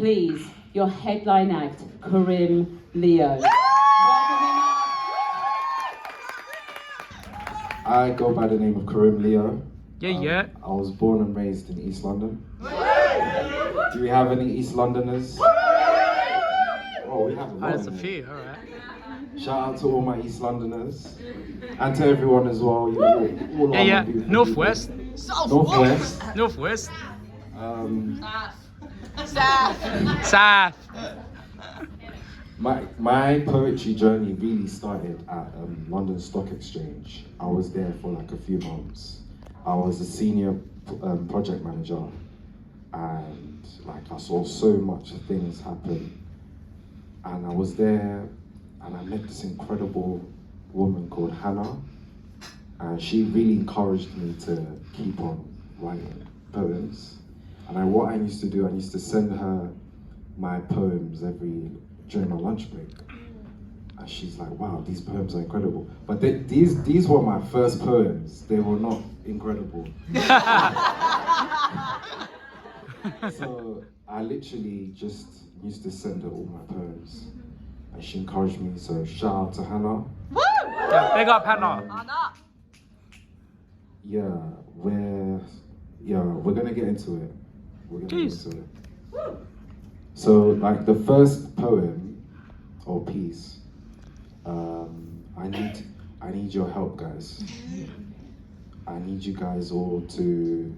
please, your headline act, Karim Leo. I go by the name of Karim Leo. Yeah. I was born and raised in East London. Do we have any East Londoners? Oh, we have a lot. There's a few, alright. Shout out to all my East Londoners. And to everyone as well. You know, all Yeah. our beautiful Northwest. people. Northwest. Northwest. South. My poetry journey really started at London Stock Exchange. I was there for like a few months. I was a senior project manager, and like I saw so much things happen. And I was there, and I met this incredible woman called Hannah, and she really encouraged me to keep on writing poems. And what I used to do, I used to send her my poems during my lunch break. And she's like, wow, these poems are incredible. But these were my first poems. They were not incredible. So I literally just used to send her all my poems. And she encouraged me, so shout out to Hannah. Yeah, big up Hannah. We're gonna get into it. So like the first poem or piece, I need your help, guys. I need you guys all to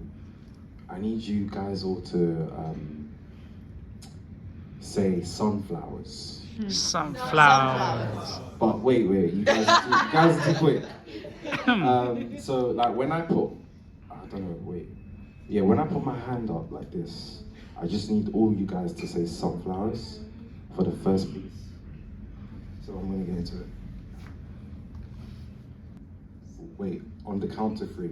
say sunflowers. Sunflowers. But wait, you guys are too quick. So like when I put my hand up like this, I just need all you guys to say sunflowers for the first piece. So I'm gonna get into it. Wait, on the count of 3.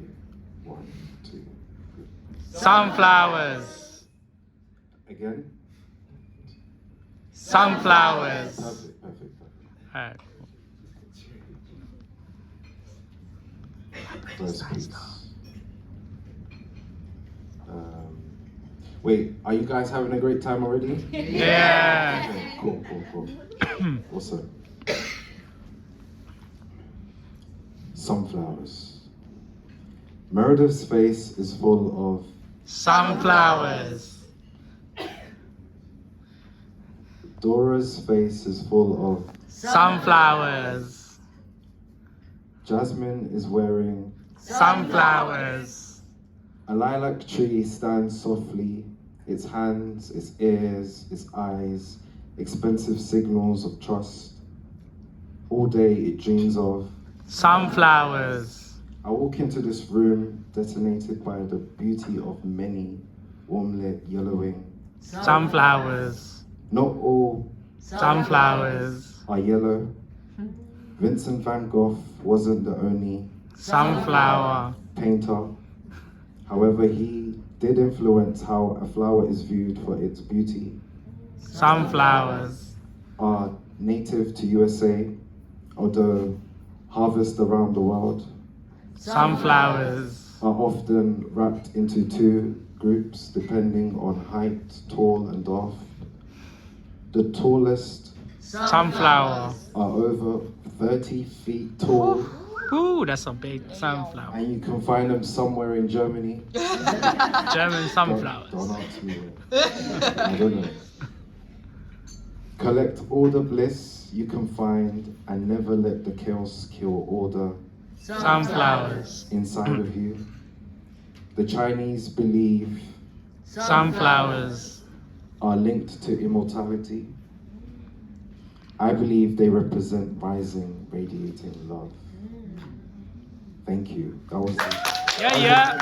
1, 2, 3. Sunflowers. Again? Sunflowers. Perfect. Alright. First piece. Wait, are you guys having a great time already? Yeah. Okay, cool. Awesome. Sunflowers. Meredith's face is full of Sunflowers. Dora's face is full of Sunflowers. Jasmine is wearing Sunflowers. a lilac tree stands softly, its hands, its ears, its eyes, expensive signals of trust. All day it dreams of Sunflowers. I walk into this room detonated by the beauty of many warm-lit yellowing. Sunflowers. Not all Sunflowers. are yellow. Vincent van Gogh wasn't the only Sunflower. painter. However, he did influence how a flower is viewed for its beauty. Sunflowers. Are native to USA, although harvested around the world. Sunflowers. Are often wrapped into 2 groups depending on height, tall and dwarf. The tallest Sunflower. are over 30 feet tall, Ooh, that's a big sunflower. and you can find them somewhere in Germany. German sunflowers. Don't ask me where. I don't know. Collect all the bliss you can find and never let the chaos kill order Sunflowers. inside of you. The Chinese believe Sunflowers. are linked to immortality. I believe they represent rising, radiating love. Thank you. That was Yeah.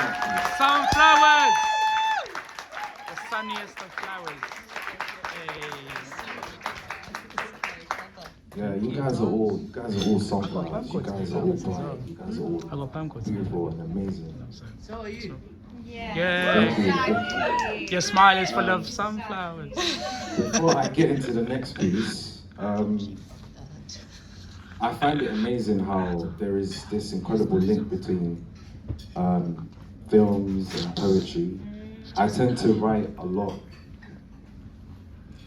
Sunflowers. The sunniest of flowers. Yeah, you guys are all sunflowers. You guys are all bright. You guys are all I got pumpkins. beautiful and amazing. So are you. Yeah. Your smile is full of sunflowers. Before I get into the next piece, I find it amazing how there is this incredible link between films and poetry. I tend to write a lot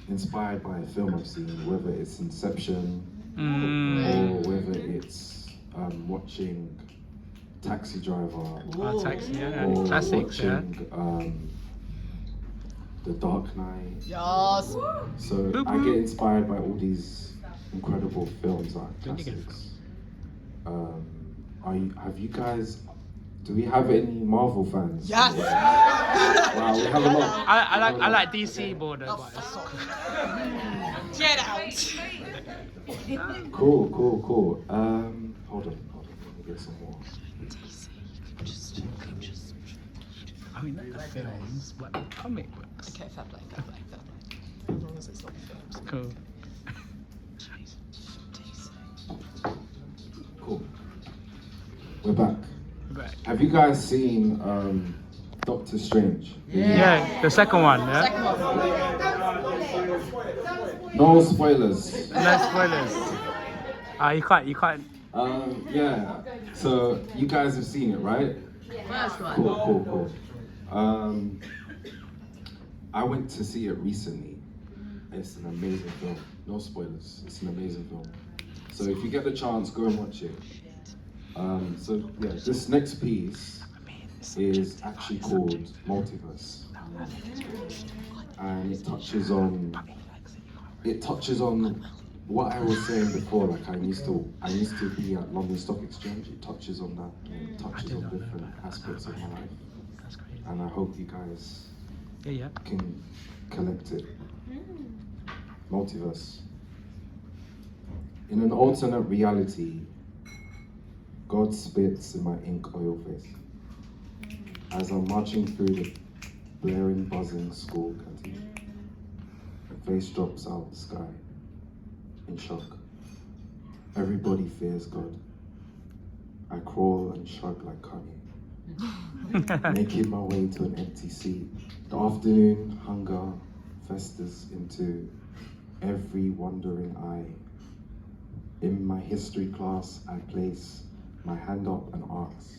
inspired by a film I've seen, whether it's Inception Mm. or whether it's watching Taxi Driver Oh, Taxi, yeah. or Classics, yeah. watching The Dark Knight. Yes. So I get inspired by all these incredible films that are classics. Have you guys? Do we have any Marvel fans? Yes. Wow, we have a lot. I like DC border, but it's Get out. Cool. Hold on. Let me get some more. I mean, not the films, but the comic books. Okay, fair play. As long as it's not films. Cool. Cool. We're back. Right. Have you guys seen Doctor Strange? Yeah, the second one, yeah? Second one. No spoilers. No spoilers. You can't. Yeah. So you guys have seen it, right? First one. Cool. I went to see it recently. It's an amazing film. No spoilers. It's an amazing film. So if you get the chance, go and watch it. This next piece is actually called Multiverse, and it touches on what I was saying before. Like I used to be at London Stock Exchange. It touches on that. And it touches on different aspects of my life, That's crazy. and I hope you guys Yeah. can collect it. Multiverse. In an alternate reality, God spits in my ink oil face as I'm marching through the blaring, buzzing school canteen. A face drops out the sky in shock. Everybody fears God. I crawl and shrug like Karim, making my way to an empty seat. The afternoon hunger festers into every wandering eye. In my history class, I place my hand up and ask,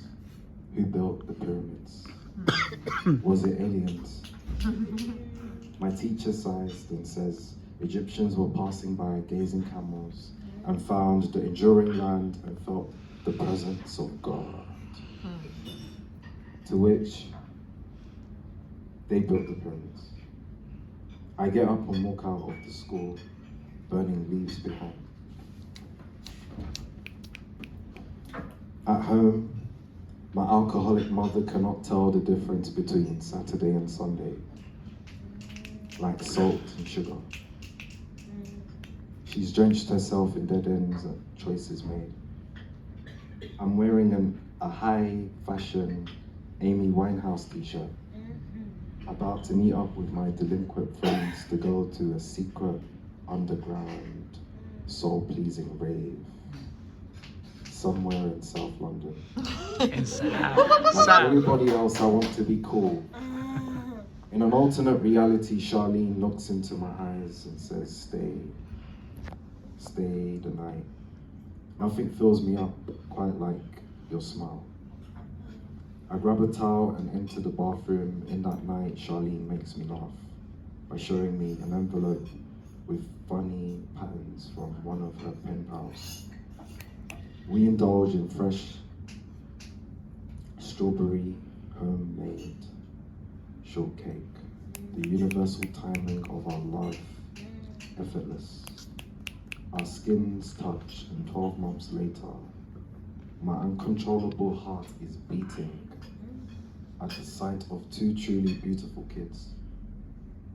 who built the pyramids? Was it aliens? My teacher sighs and says, Egyptians were passing by gazing camels and found the enduring land and felt the presence of God. To which they built the pyramids. I get up and walk out of the school, burning leaves behind. At home, my alcoholic mother cannot tell the difference between Saturday and Sunday, like salt and sugar. She's drenched herself in dead ends and choices made. I'm wearing a high-fashion Amy Winehouse t-shirt, about to meet up with my delinquent friends to go to a secret underground, soul-pleasing rave somewhere in South London. Like everybody else, I want to be cool. In an alternate reality, Charlene looks into my eyes and says, stay the night. Nothing fills me up quite like your smile. I grab a towel and enter the bathroom. In that night, Charlene makes me laugh by showing me an envelope with funny patterns from one of her pen pals. We indulge in fresh strawberry homemade shortcake. The universal timing of our love, effortless. Our skins touch, and 12 months later, my uncontrollable heart is beating at the sight of two truly beautiful kids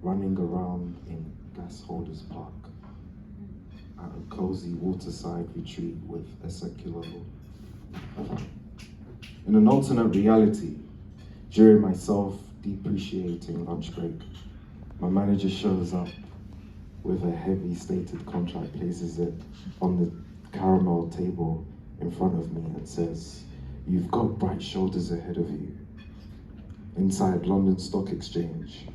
running around in Gasholders Park at a cozy waterside retreat with a secular moon. In an alternate reality, during my self-depreciating lunch break, my manager shows up with a heavy stated contract, places it on the caramel table in front of me and says, "You've got bright shoulders ahead of you." Inside London Stock Exchange,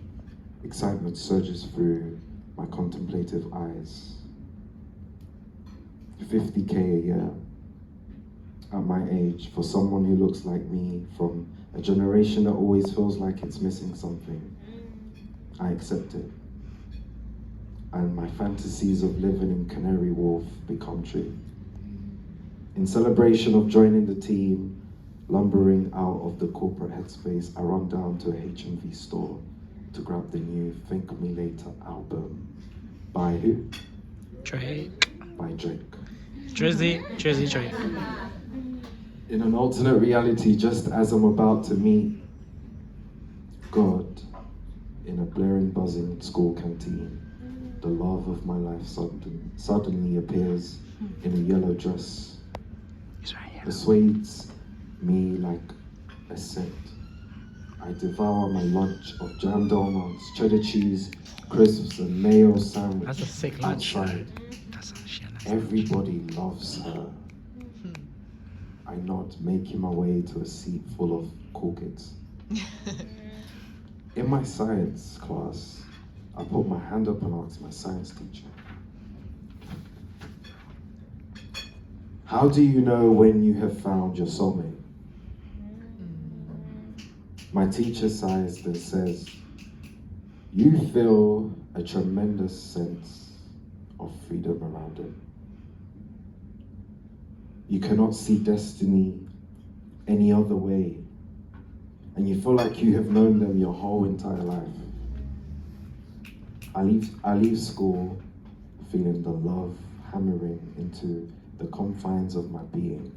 excitement surges through my contemplative eyes. 50K a year at my age for someone who looks like me, from a generation that always feels like it's missing something. I accept it. and my fantasies of living in Canary Wharf become true. In celebration of joining the team, lumbering out of the corporate headspace, I run down to a HMV store to grab the new Think Me Later album. By who? Drake. By Drake. Drizzy Drake. In an alternate reality, just as I'm about to meet God in a blaring, buzzing school canteen, the love of my life suddenly appears in a yellow dress. He's right here. Persuades me like a scent. I devour my lunch of jam donuts, cheddar cheese, crisps, and mayo sandwich. That's a sick lunch. Outside. That's some shit. Everybody loves her. I nod, making my way to a seat full of cool kids. In my science class, I put my hand up and asked my science teacher, how do you know when you have found your soulmate? My teacher sighs and says, you feel a tremendous sense of freedom around it. You cannot see destiny any other way, and you feel like you have known them your whole entire life. I leave school feeling the love hammering into the confines of my being.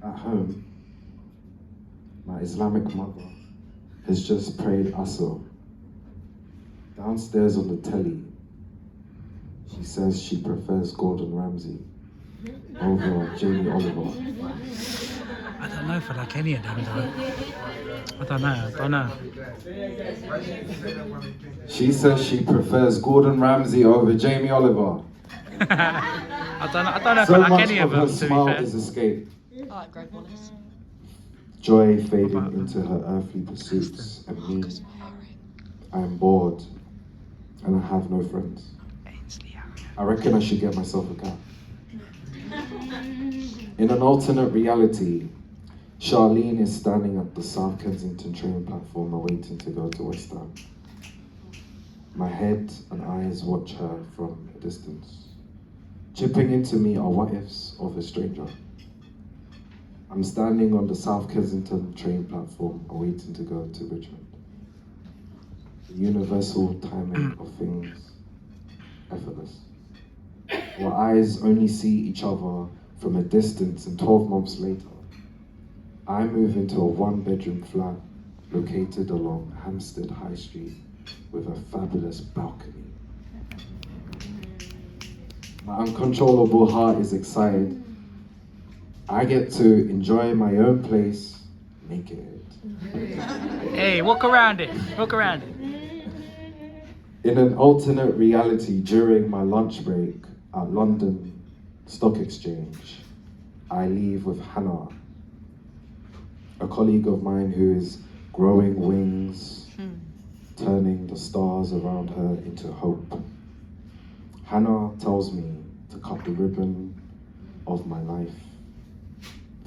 At home, my Islamic mother has just prayed Asr. Downstairs on the telly, she says she prefers Gordon Ramsay over Jamie Oliver. I don't know if I like any of them though. I don't know. She says she prefers Gordon Ramsay over Jamie Oliver. I don't know if So I like much any of of her them, to be smile fair. is escape. I like Greg Wallace. Joy fading into her earthly pursuits, and me, I am bored, and I have no friends. I reckon I should get myself a cat. In an alternate reality, Charlene is standing at the South Kensington train platform awaiting to go to West Ham. My head and eyes watch her from a distance. Chipping into me are what ifs of a stranger. I'm standing on the South Kensington train platform awaiting to go to Richmond. The universal timing of things, effortless. Our eyes only see each other from a distance, and 12 months later, I move into a one-bedroom flat located along Hampstead High Street with a fabulous balcony. My uncontrollable heart is excited. I get to enjoy my own place naked. Hey, walk around it. Walk around it. In an alternate reality, during my lunch break at London Stock Exchange, I leave with Hannah, a colleague of mine who is growing wings, turning the stars around her into hope. Hannah tells me to cut the ribbon of my life,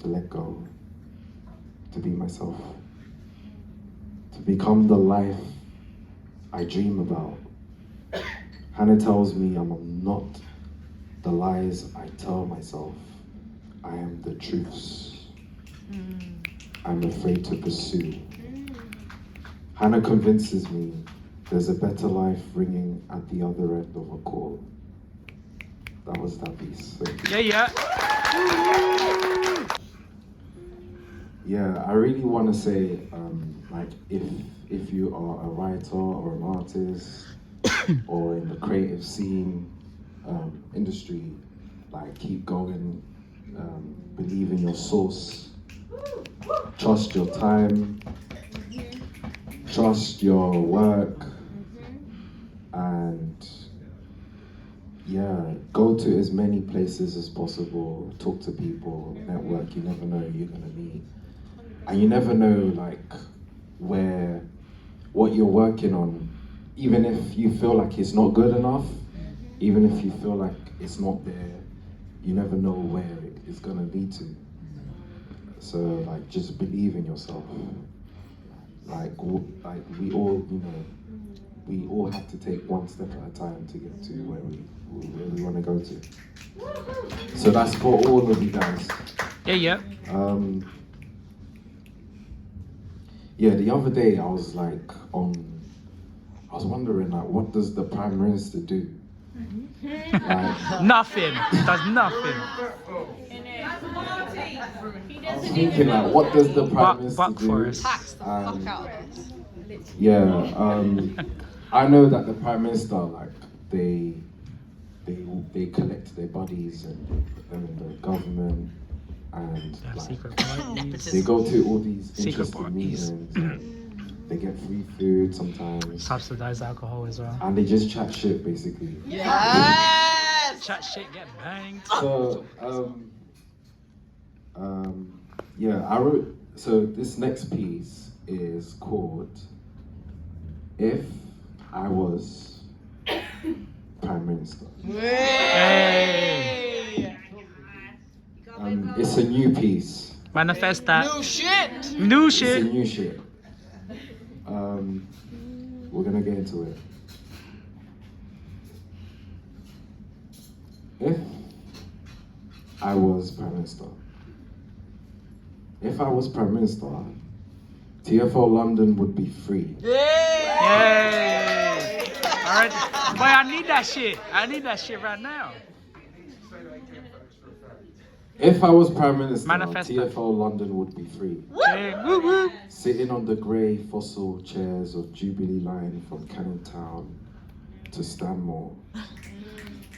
to let go, to be myself, to become the life I dream about. Hannah tells me I'm not the lies I tell myself. I am the truths I'm afraid to pursue. Hannah convinces me there's a better life ringing at the other end of a call. That was that piece. Thank you. Yeah. Yeah, I really want to say, like, if you are a writer or an artist or in the creative scene, industry, like, keep going, believe in your source, trust your time, trust your work, and yeah, go to as many places as possible, talk to people, network. You never know who you're gonna meet. And you never know, like, what you're working on, even if you feel like it's not good enough, even if you feel like it's not there, you never know where it's gonna lead to. So, like, just believe in yourself. Like we all, we all have to take one step at a time to get to where we want to go to. So that's for all of you guys. Yeah. Yeah, the other day I was wondering, like, what does the Prime Minister do? Like, Nothing. Does nothing. I was thinking, like, what does the Prime Minister do? Forest. Tax the fuck out of this. Yeah, I know that the Prime Minister, like, they collect their bodies and put them in the government, and They have like, secret parties. they go to all these Secret interesting parties. meetings. And they get free food sometimes, Subsidized alcohol as well. and they just chat shit basically. Yes! Chat shit, get banged. So, yeah, I wrote. So this next piece is called "If I Was Prime Minister." Hey. It's a new piece. Manifest that. New shit! New It's a shit. new shit. We're gonna get into it. If I was Prime Minister. If I was Prime Minister, TFL London would be free. Yay. Alright. Boy, I need that shit. I need that shit right now. If I was Prime Minister, Manifest that. TFL London would be free. Hey, woo woo. Sitting on the grey fossil chairs of Jubilee Line from Canning Town to Stanmore.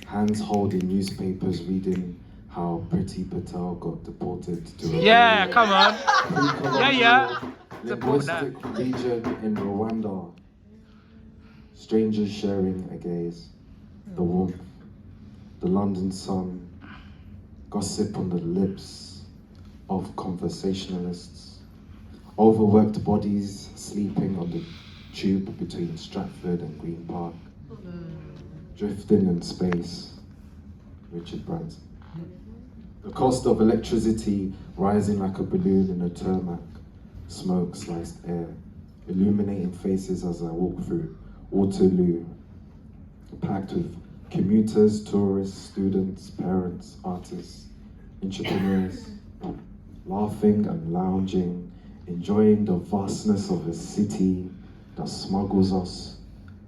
Hands holding newspapers reading how Priti Patel got deported to a Yeah, come on. Yeah. Support that. linguistic region in Rwanda. Strangers sharing a gaze. The warmth, the London sun, gossip on the lips of conversationalists. Overworked bodies sleeping on the tube between Stratford and Green Park. Drifting in space. Richard Branson. The cost of electricity rising like a balloon in a tarmac. Smoke sliced air. Illuminating faces as I walk through Waterloo. Packed with commuters, tourists, students, parents, artists, entrepreneurs. Laughing and lounging, enjoying the vastness of a city that smuggles us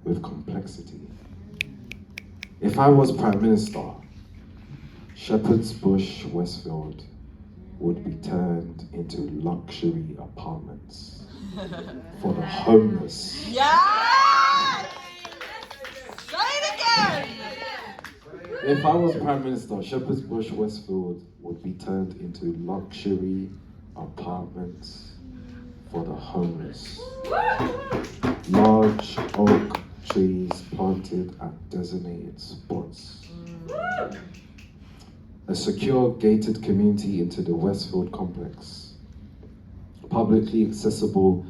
with complexity. If I was Prime Minister, Shepherd's Bush, Westfield would be turned into luxury apartments for the homeless. Yes! Say it again! If I was Prime Minister, Shepherd's Bush, Westfield would be turned into luxury apartments for the homeless. Large oak trees planted at designated spots. A secure gated community into the Westfield complex. Publicly accessible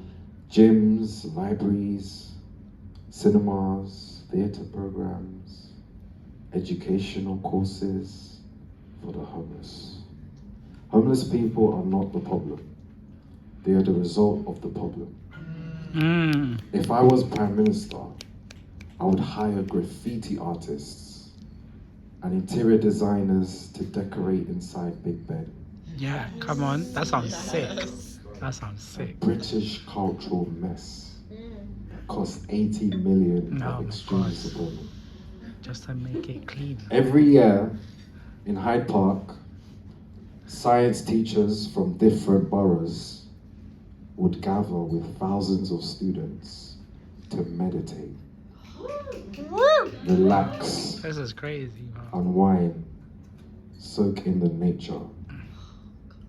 gyms, libraries, cinemas, theatre programs, educational courses for the homeless. Homeless people are not the problem. They are the result of the problem. If I was Prime Minister, I would hire graffiti artists and interior designers to decorate inside Big Ben. Yeah, come on. That sounds sick. That sounds sick. British cultural mess. Cost 80 million Oh of my extreme God. disappointment. Just to make it clean. Every year in Hyde Park, science teachers from different boroughs would gather with thousands of students to meditate, relax, This is crazy, man. unwind, soak in the nature.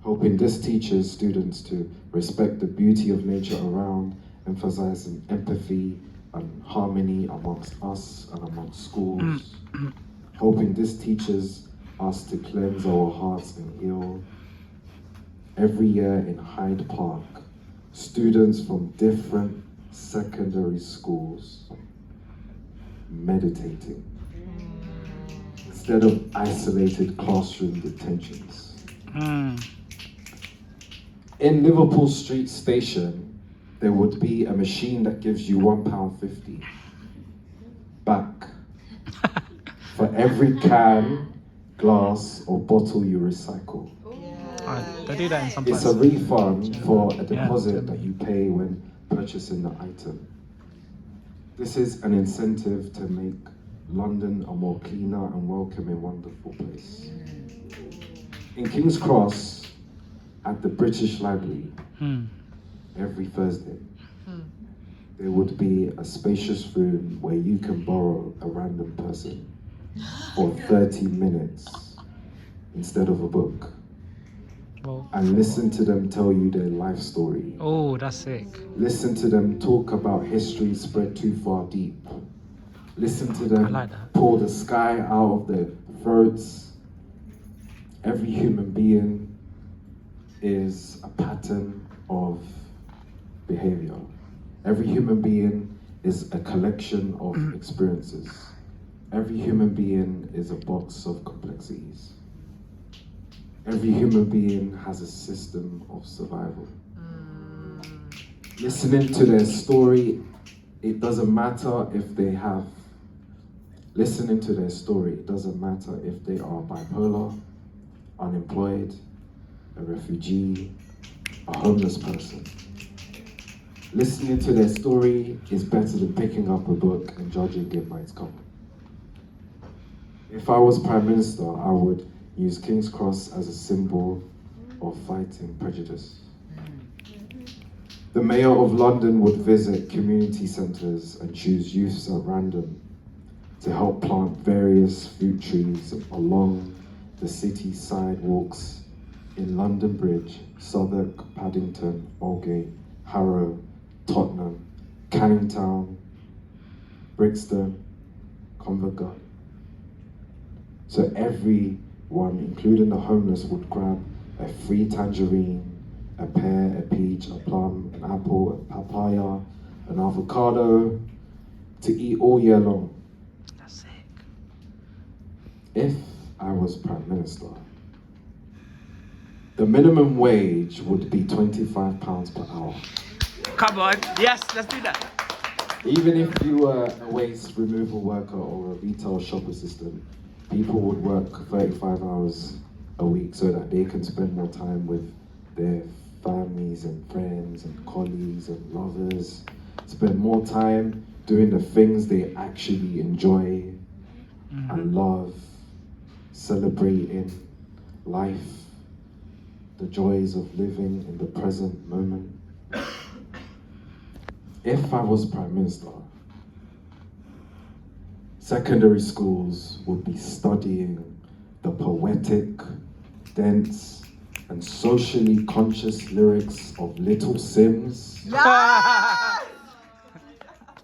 Hoping this teaches students to respect the beauty of nature around, emphasizing empathy and harmony amongst us and amongst schools. Hoping this teaches us to cleanse our hearts and heal. Every year in Hyde Park, students from different secondary schools meditating instead of isolated classroom detentions. In Liverpool Street Station, there would be a machine that gives you £1.50 For every can, glass, or bottle you recycle. They do that in some It's a places. refund for a deposit Yeah. that you pay when purchasing the item. This is an incentive to make London a more cleaner and welcoming, wonderful place. In King's Cross, at the British Library, every Thursday, there would be a spacious room where you can borrow a random person for 30 minutes instead of a book Well, and listen to them tell you their life story. oh, that's sick. Listen to them talk about history spread too far deep. Listen to them I like that. pull the sky out of their throats. Every human being is a pattern of behavior. Every human being is a collection of experiences. Every human being is a box of complexities. Every human being has a system of survival. Listening to their story, it doesn't matter if they have. Listening to their story, it doesn't matter if they are bipolar, unemployed, a refugee, a homeless person. Listening to their story is better than picking up a book and judging it by its cover. If I was Prime Minister, I would use King's Cross as a symbol of fighting prejudice. The Mayor of London would visit community centres and choose youths at random to help plant various fruit trees along the city sidewalks in London Bridge, Southwark, Paddington, Aldgate, Harrow, Tottenham, Canning Town, Brixton, Covent Garden. So everyone, including the homeless, would grab a free tangerine, a pear, a peach, a plum, an apple, a papaya, an avocado to eat all year long. That's sick. If I was Prime Minister, the minimum wage would be £25 per hour. Come on. Yes, let's do that. Even if you were a waste removal worker or a retail shop assistant, people would work 35 hours a week so that they can spend more time with their families and friends and colleagues and lovers, spend more time doing the things they actually enjoy and love, celebrating life, the joys of living in the present moment. If I was Prime Minister, secondary schools would be studying the poetic, dense, and socially conscious lyrics of Little Sims,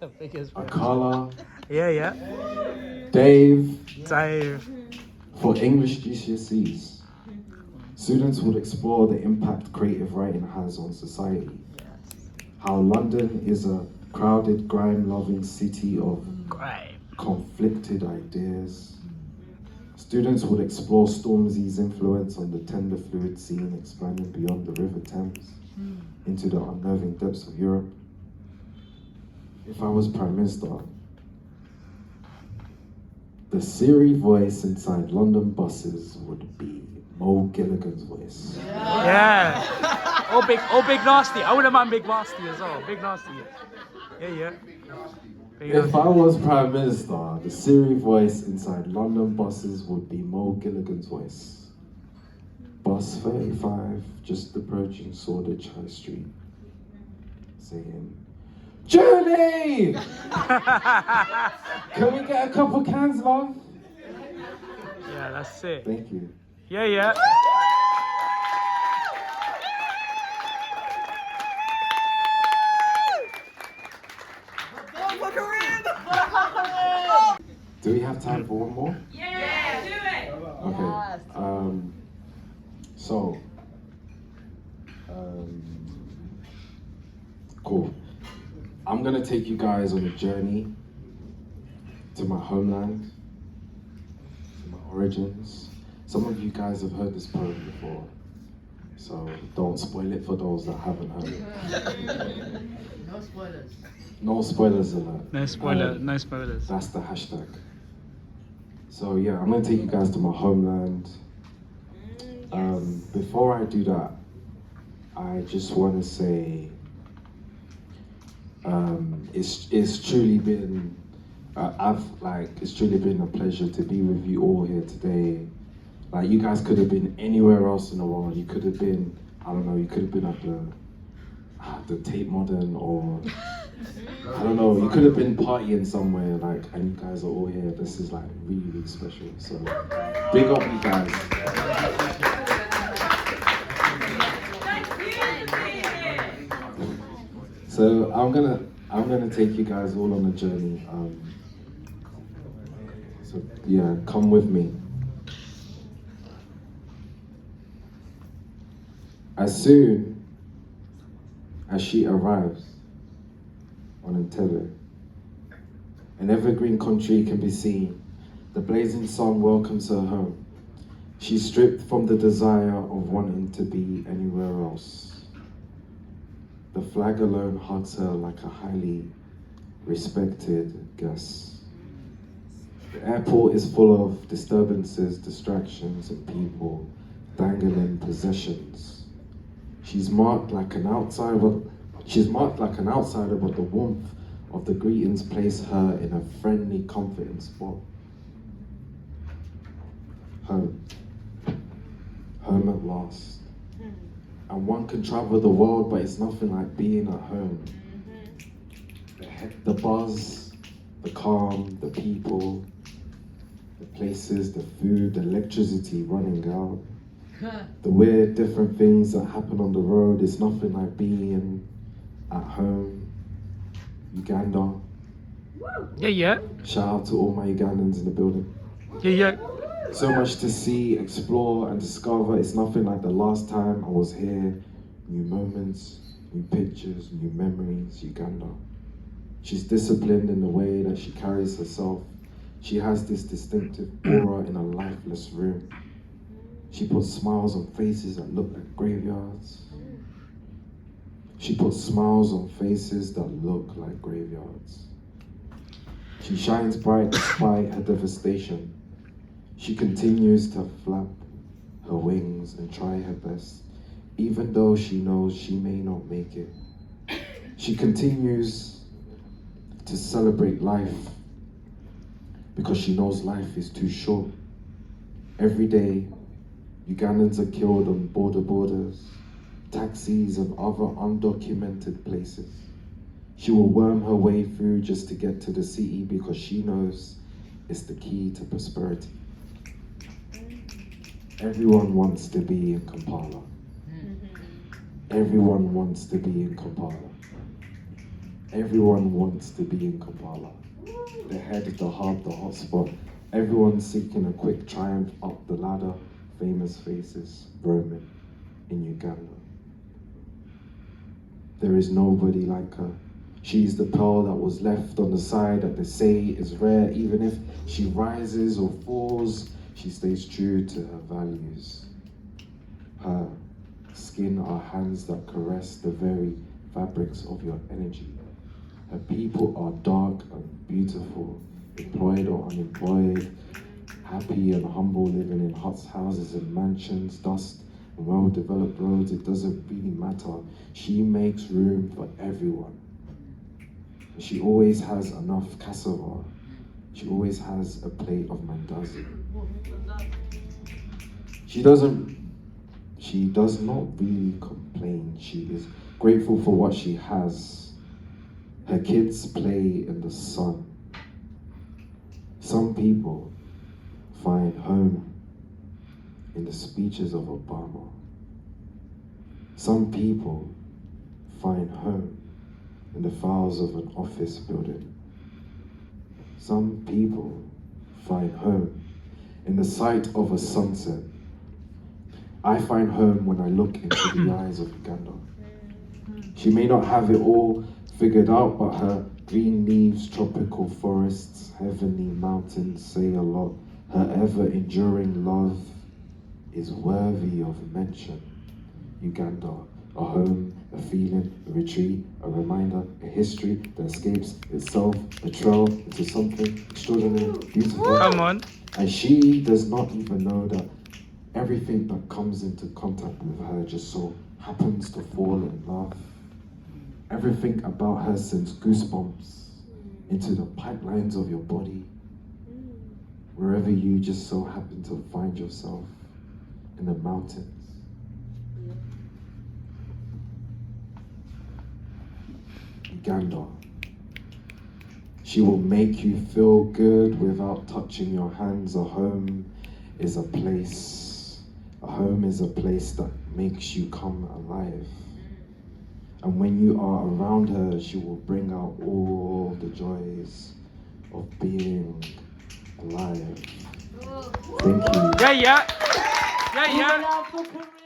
The biggest. Akala, Yeah. Dave, Dave. for English GCSEs. Students would explore the impact creative writing has on society. How London is a crowded, grime-loving city of Great. conflicted ideas. Students would explore Stormzy's influence on the tender fluid scene, expanding beyond the River Thames into the unnerving depths of Europe. If I was Prime Minister, the Siri voice inside London buses would be Mo Gilligan's voice. Yeah. Or big nasty. I wouldn't mind big nasty as well. Big nasty. Yeah. Big If nasty. I was Prime Minister, the Siri voice inside London buses would be Mo Gilligan's voice. Bus 35, just approaching Shoreditch High Street, saying, Journey! Can we get a couple cans, love? Yeah, that's it. Thank you. Yeah. Do we have time for one more? Yeah, do it. Okay. Cool. I'm gonna take you guys on a journey to my homeland, to my origins. Some of you guys have heard this poem before, so don't spoil it for those that haven't heard it. No spoilers. No spoilers alert. No spoilers. That's the hashtag. So yeah, I'm gonna take you guys to my homeland. Before I do that, I just want to say it's truly been it's truly been a pleasure to be with you all here today. Like, you guys could have been anywhere else in the world. You could have been, I don't know, you could have been at the Tate Modern, or I don't know, you could have been partying somewhere, like, and you guys are all here. This is like really, really special. So big up you guys. So I'm gonna take you guys all on a journey. So yeah, come with me. As soon as she arrives on Entebbe, an evergreen country can be seen. The blazing sun welcomes her home. She's stripped from the desire of wanting to be anywhere else. The flag alone hugs her like a highly respected guest. The airport is full of disturbances, distractions, and people dangling possessions. She's marked like an outsider, but the warmth of the greetings place her in a friendly, comforting spot. Home. Home at last. And one can travel the world, but it's nothing like being at home. The buzz, the calm, the people, the places, the food, the electricity running out. The weird, different things that happen on the road, it's nothing like being at home. Uganda. Yeah. Shout out to all my Ugandans in the building. Yeah. So much to see, explore, and discover. It's nothing like the last time I was here. New moments, new pictures, new memories. Uganda. She's disciplined in the way that she carries herself. She has this distinctive aura in a lifeless room. She puts smiles on faces that look like graveyards. She puts smiles on faces that look like graveyards. She shines bright despite her devastation. She continues to flap her wings and try her best, even though she knows she may not make it. She continues to celebrate life because she knows life is too short. Every day, Ugandans are killed on borders, taxis, and other undocumented places. She will worm her way through just to get to the city because she knows it's the key to prosperity. Everyone wants to be in Kampala. Everyone wants to be in Kampala. Everyone wants to be in Kampala. The head, the hub, the hotspot. Everyone's seeking a quick triumph up the ladder. Famous faces roaming in Uganda. There is nobody like her. She's the pearl that was left on the side that they say is rare. Even if she rises or falls, she stays true to her values. Her skin are hands that caress the very fabrics of your energy. Her people are dark and beautiful, employed or unemployed, happy and humble, living in huts, houses and mansions, dust and well-developed roads. It doesn't really matter. She makes room for everyone. She always has enough cassava. She always has a plate of mandazi. She does not really complain. She is grateful for what she has. Her kids play in the sun. Some people find home in the speeches of Obama. Some people find home in the files of an office building. Some people find home in the sight of a sunset. I find home when I look into the eyes of Uganda. She may not have it all figured out, but her green leaves, tropical forests, heavenly mountains say a lot. Her ever-enduring love is worthy of mention. Uganda, a home, a feeling, a retreat, a reminder, a history that escapes itself, a trail into something extraordinary, beautiful. Come on. And she does not even know that everything that comes into contact with her just so happens to fall in love. Everything about her sends goosebumps into the pipelines of your body, wherever you just so happen to find yourself, in the mountains. Uganda. She will make you feel good without touching your hands. A home is a place that makes you come alive. And when you are around her, she will bring out all the joys of being alive. Thank you. Yeah, yeah. Yeah, Give it yeah. up for Karim.